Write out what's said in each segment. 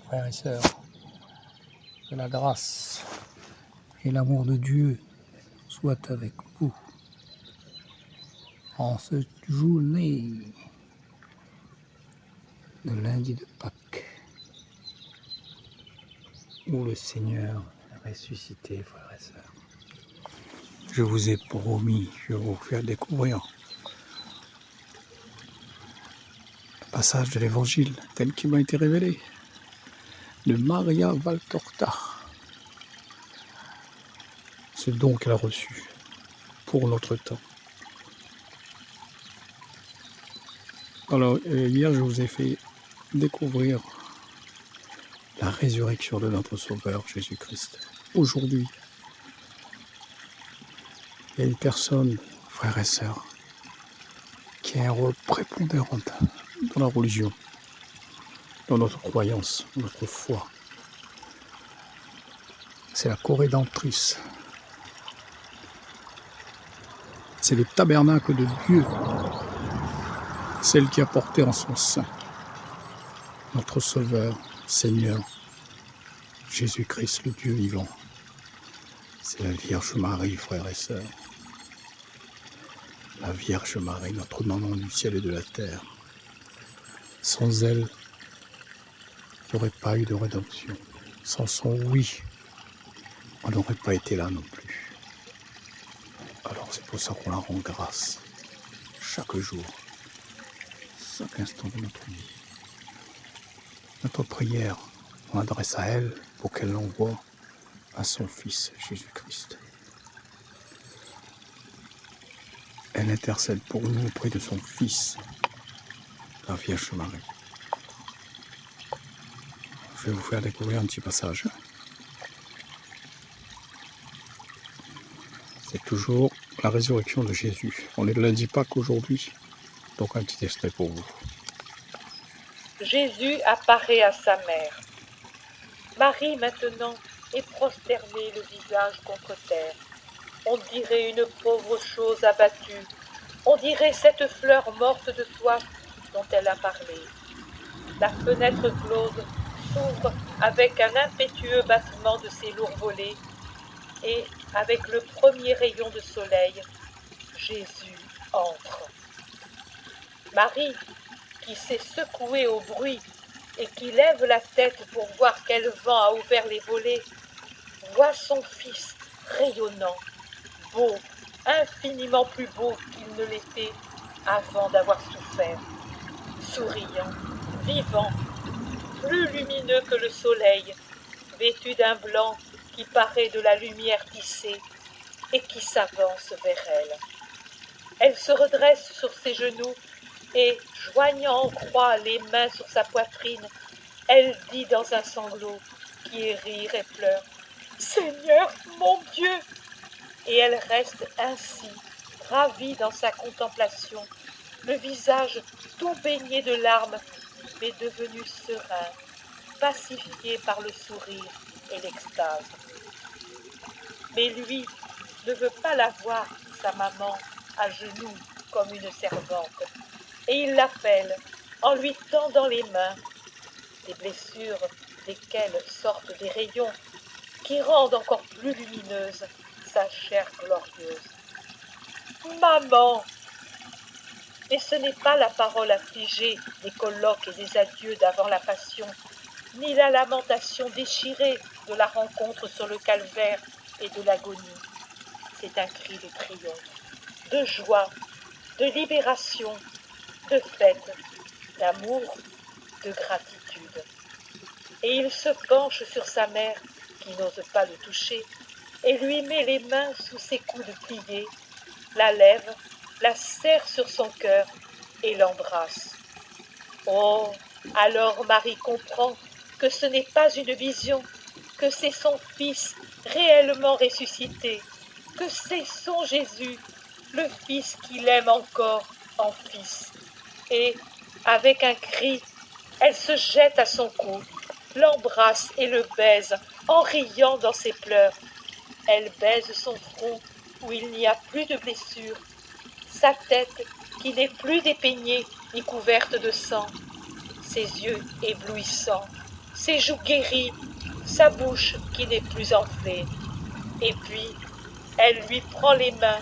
frères et sœurs, que la grâce et l'amour de Dieu soient avec vous en cette journée de lundi de Pâques, où le Seigneur est ressuscité, frères et sœurs. Je vous ai promis, je vais vous faire découvrir le passage de l'Évangile tel qu'il m'a été révélé de Maria Valtorta, ce don qu'elle a reçu pour notre temps. Alors, hier, je vous ai fait découvrir la résurrection de notre Sauveur Jésus-Christ. Aujourd'hui, il y a une personne, frères et sœurs, qui a un rôle prépondérant dans la religion, dans notre croyance, dans notre foi. C'est la co-rédemptrice. C'est le tabernacle de Dieu, celle qui a porté en son sein notre Sauveur, Seigneur, Jésus-Christ, le Dieu vivant. C'est la Vierge Marie, frères et sœurs. La Vierge Marie, notre maman du ciel et de la terre. Sans elle, il n'y aurait pas eu de rédemption. Sans son oui, on n'aurait pas été là non plus. Alors c'est pour ça qu'on la rend grâce chaque jour, chaque instant de notre vie. Notre prière, on l'adresse à elle pour qu'elle l'envoie à son Fils Jésus-Christ. Elle intercède pour nous auprès de son Fils, la Vierge Marie. Je vais vous faire découvrir un petit passage. C'est toujours la résurrection de Jésus. On est le lundi Pâques aujourd'hui, donc un petit extrait pour vous. Jésus apparaît à sa mère. Marie maintenant est prosternée le visage contre terre. On dirait une pauvre chose abattue. On dirait cette fleur morte de soif dont elle a parlé. La fenêtre close s'ouvre avec un impétueux battement de ses lourds volets, et avec le premier rayon de soleil, Jésus entre. Marie, qui s'est secouée au bruit et qui lève la tête pour voir quel vent a ouvert les volets, voit son fils rayonnant, beau, infiniment plus beau qu'il ne l'était avant d'avoir souffert, souriant, vivant, plus lumineux que le soleil, vêtu d'un blanc qui paraît de la lumière tissée et qui s'avance vers elle. Elle se redresse sur ses genoux et, joignant en croix les mains sur sa poitrine, elle dit dans un sanglot qui est rire et pleure, « Seigneur, mon Dieu !» Et elle reste ainsi, ravie dans sa contemplation, le visage tout baigné de larmes, mais devenu serein, pacifié par le sourire et l'extase. Mais lui ne veut pas la voir, sa maman, à genoux comme une servante, et il l'appelle en lui tendant les mains, des blessures desquelles sortent des rayons qui rendent encore plus lumineuse sa chair glorieuse. « Maman !» Et ce n'est pas la parole affligée des colloques et des adieux d'avant la passion, ni la lamentation déchirée de la rencontre sur le calvaire et de l'agonie. C'est un cri de triomphe, de joie, de libération, de fête, d'amour, de gratitude. Et il se penche sur sa mère, qui n'ose pas le toucher, et lui met les mains sous ses coudes pliés, la lève, la serre sur son cœur et l'embrasse. Oh, alors Marie comprend que ce n'est pas une vision, que c'est son Fils réellement ressuscité, que c'est son Jésus, le Fils qu'il aime encore en Fils. Et, avec un cri, elle se jette à son cou, l'embrasse et le baise en riant dans ses pleurs. Elle baise son front où il n'y a plus de blessures, sa tête qui n'est plus dépeignée ni couverte de sang, ses yeux éblouissants, ses joues guéries, sa bouche qui n'est plus enflée. Et puis, elle lui prend les mains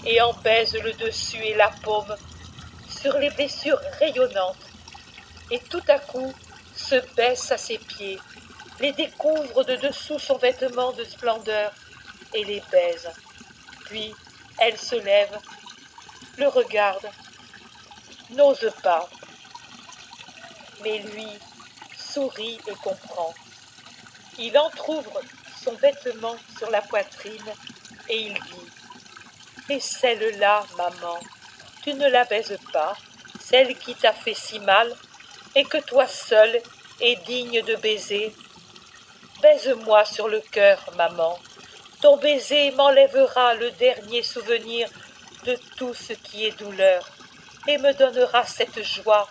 et en baise le dessus et la paume sur les blessures rayonnantes. Et tout à coup, se baisse à ses pieds, les découvre de dessous son vêtement de splendeur et les baise. Puis, elle se lève, le regarde, n'ose pas. Mais lui sourit et comprend. Il entr'ouvre son vêtement sur la poitrine et il dit « Et celle-là, maman, tu ne la baises pas, celle qui t'a fait si mal et que toi seule es digne de baiser. Baise-moi sur le cœur, maman. Ton baiser m'enlèvera le dernier souvenir de tout ce qui est douleur et me donnera cette joie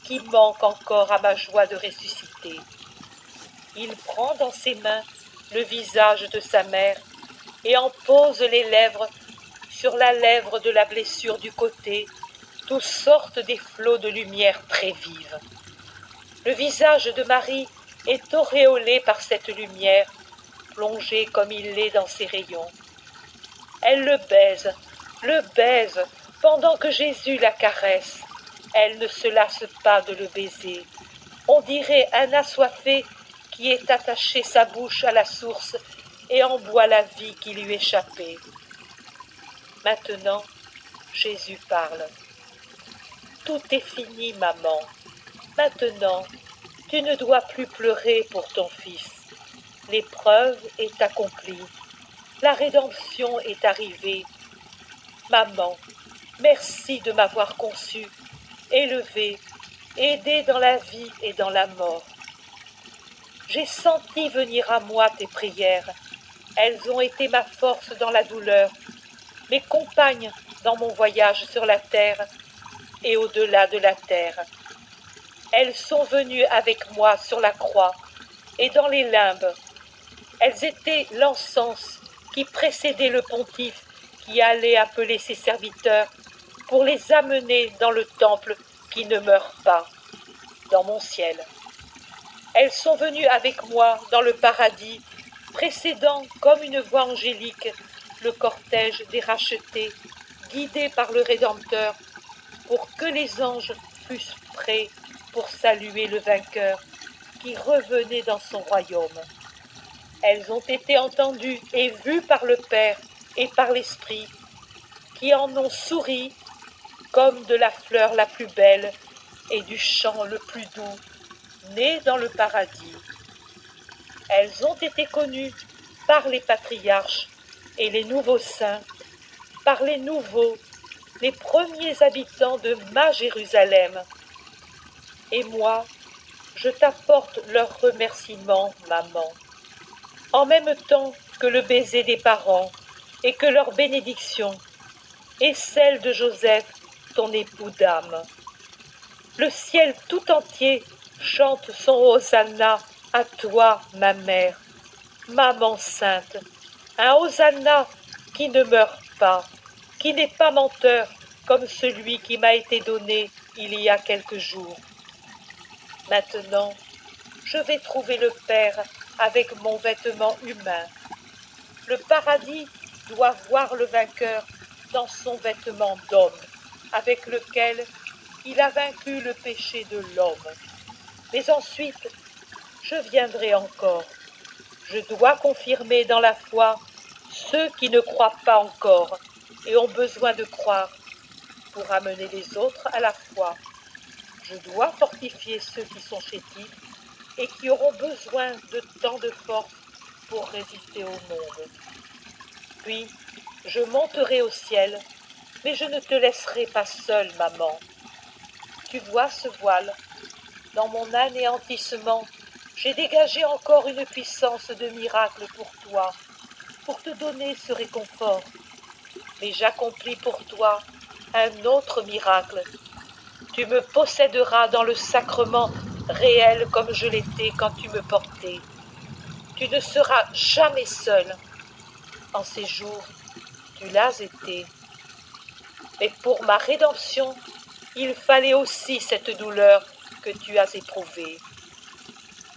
qui manque encore à ma joie de ressusciter. » Il prend dans ses mains le visage de sa mère et en pose les lèvres sur la lèvre de la blessure du côté, d'où sortent des flots de lumière très vive. Le visage de Marie est auréolé par cette lumière, plongé comme il l'est dans ses rayons. Elle le baise, pendant que Jésus la caresse. Elle ne se lasse pas de le baiser. On dirait un assoiffé qui est attaché sa bouche à la source et en boit la vie qui lui échappait. Maintenant, Jésus parle. Tout est fini, maman. Maintenant, tu ne dois plus pleurer pour ton fils. L'épreuve est accomplie. La rédemption est arrivée. Maman, merci de m'avoir conçu, élevé, aidé dans la vie et dans la mort. J'ai senti venir à moi tes prières. Elles ont été ma force dans la douleur, mes compagnes dans mon voyage sur la terre et au-delà de la terre. Elles sont venues avec moi sur la croix et dans les limbes. Elles étaient l'encens qui précédait le pontife qui allait appeler ses serviteurs pour les amener dans le temple qui ne meurt pas, dans mon ciel. Elles sont venues avec moi dans le paradis, précédant comme une voix angélique le cortège des rachetés, guidés par le Rédempteur, pour que les anges fussent prêts pour saluer le vainqueur qui revenait dans son royaume. Elles ont été entendues et vues par le Père et par l'Esprit, qui en ont souri comme de la fleur la plus belle et du chant le plus doux, né dans le paradis. Elles ont été connues par les patriarches et les nouveaux saints, par les nouveaux, les premiers habitants de ma Jérusalem. Et moi, je t'apporte leurs remerciements, maman, en même temps que le baiser des parents et que leur bénédiction, et celle de Joseph, ton époux d'âme. Le ciel tout entier chante son hosanna à toi, ma mère, maman sainte, un hosanna qui ne meurt pas, qui n'est pas menteur comme celui qui m'a été donné il y a quelques jours. Maintenant, je vais trouver le Père avec mon vêtement humain. Le paradis doit voir le vainqueur dans son vêtement d'homme, avec lequel il a vaincu le péché de l'homme. Mais ensuite, je viendrai encore. Je dois confirmer dans la foi ceux qui ne croient pas encore et ont besoin de croire pour amener les autres à la foi. Je dois fortifier ceux qui sont chétifs et qui auront besoin de tant de force pour résister au monde. Puis, je monterai au ciel, mais je ne te laisserai pas seule, maman. Tu vois ce voile? Dans mon anéantissement, j'ai dégagé encore une puissance de miracle pour toi, pour te donner ce réconfort. Mais j'accomplis pour toi un autre miracle. Tu me posséderas dans le sacrement réel comme je l'étais quand tu me portais. Tu ne seras jamais seul. En ces jours, tu l'as été. Mais pour ma rédemption, il fallait aussi cette douleur que tu as éprouvée.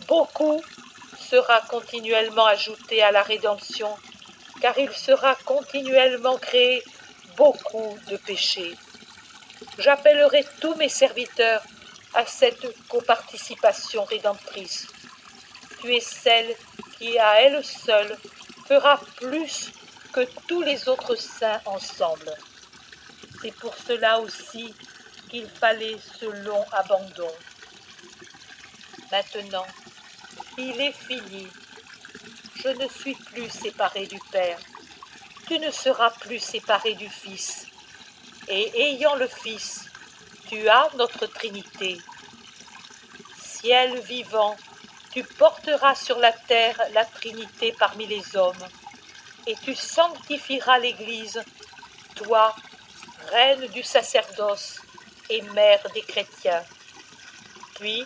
Beaucoup sera continuellement ajouté à la rédemption, car il sera continuellement créé beaucoup de péchés. J'appellerai tous mes serviteurs à cette coparticipation rédemptrice. Tu es celle qui, à elle seule, fera plus que tous les autres saints ensemble. C'est pour cela aussi qu'il fallait ce long abandon. Maintenant, il est fini. Je ne suis plus séparé du Père. Tu ne seras plus séparé du Fils. Et ayant le Fils, tu as notre Trinité. Ciel vivant, tu porteras sur la terre la Trinité parmi les hommes, et tu sanctifieras l'Église, toi, reine du sacerdoce et mère des chrétiens. Puis,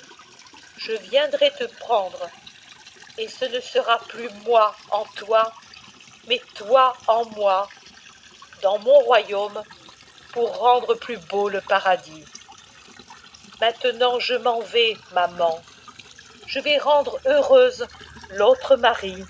je viendrai te prendre, et ce ne sera plus moi en toi, mais toi en moi, dans mon royaume, pour rendre plus beau le paradis. Maintenant je m'en vais, maman. Je vais rendre heureuse l'autre Marie.